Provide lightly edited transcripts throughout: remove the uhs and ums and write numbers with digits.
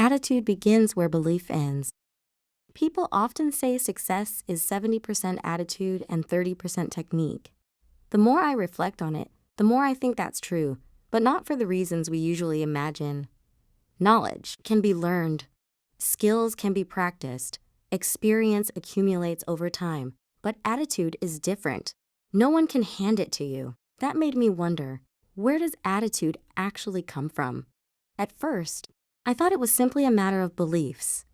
Attitude begins where belief ends. People often say success is 70% attitude and 30% technique. The more I reflect on it, the more I think that's true, but not for the reasons we usually imagine. Knowledge can be learned, skills can be practiced, experience accumulates over time, but attitude is different. No one can hand it to you. That made me wonder, where does attitude actually come from? At first, I thought it was simply a matter of beliefs.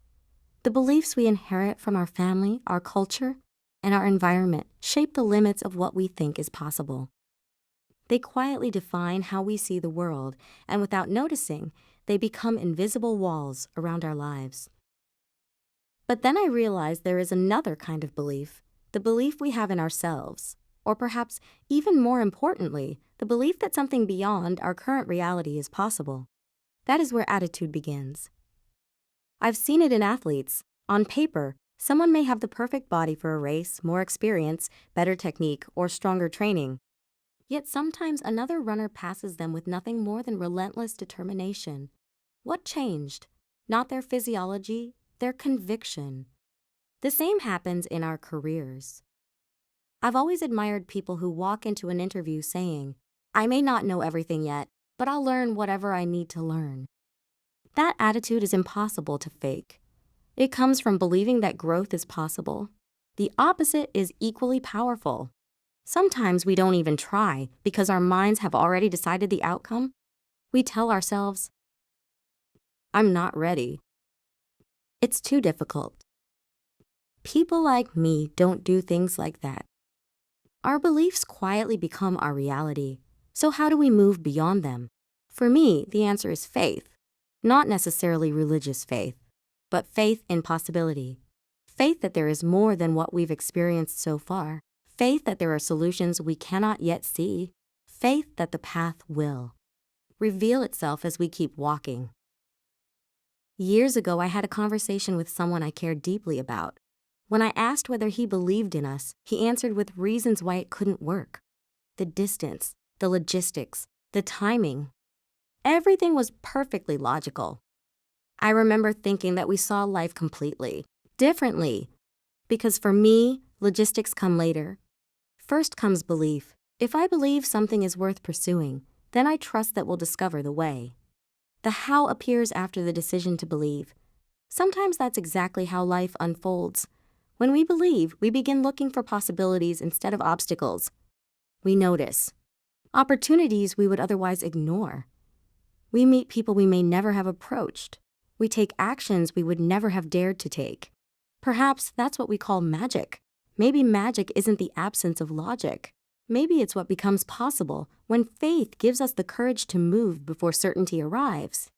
The beliefs we inherit from our family, our culture, and our environment shape the limits of what we think is possible. They quietly define how we see the world, and without noticing, they become invisible walls around our lives. But then I realized there is another kind of belief, the belief we have in ourselves, or perhaps even more importantly, the belief that something beyond our current reality is possible. That is where attitude begins. I've seen it in athletes. On paper, someone may have the perfect body for a race, more experience, better technique, or stronger training. Yet sometimes another runner passes them with nothing more than relentless determination. What changed? Not their physiology, their conviction. The same happens in our careers. I've always admired people who walk into an interview saying, "I may not know everything yet, but I'll learn whatever I need to learn." That attitude is impossible to fake. It comes from believing that growth is possible. The opposite is equally powerful. Sometimes we don't even try because our minds have already decided the outcome. We tell ourselves, "I'm not ready. It's too difficult." People like me don't do things like that. Our beliefs quietly become our reality. So how do we move beyond them? For me, the answer is faith. Not necessarily religious faith, but faith in possibility. Faith that there is more than what we've experienced so far. Faith that there are solutions we cannot yet see. Faith that the path will reveal itself as we keep walking. Years ago, I had a conversation with someone I cared deeply about. When I asked whether he believed in us, he answered with reasons why it couldn't work. The distance, the logistics, the timing. Everything was perfectly logical. I remember thinking that we saw life completely differently, because for me, logistics come later. First comes belief. If I believe something is worth pursuing, then I trust that we'll discover the way. The how appears after the decision to believe. Sometimes that's exactly how life unfolds. When we believe, we begin looking for possibilities instead of obstacles. We notice opportunities we would otherwise ignore. We meet people we may never have approached. We take actions we would never have dared to take. Perhaps that's what we call magic. Maybe magic isn't the absence of logic. Maybe it's what becomes possible when faith gives us the courage to move before certainty arrives.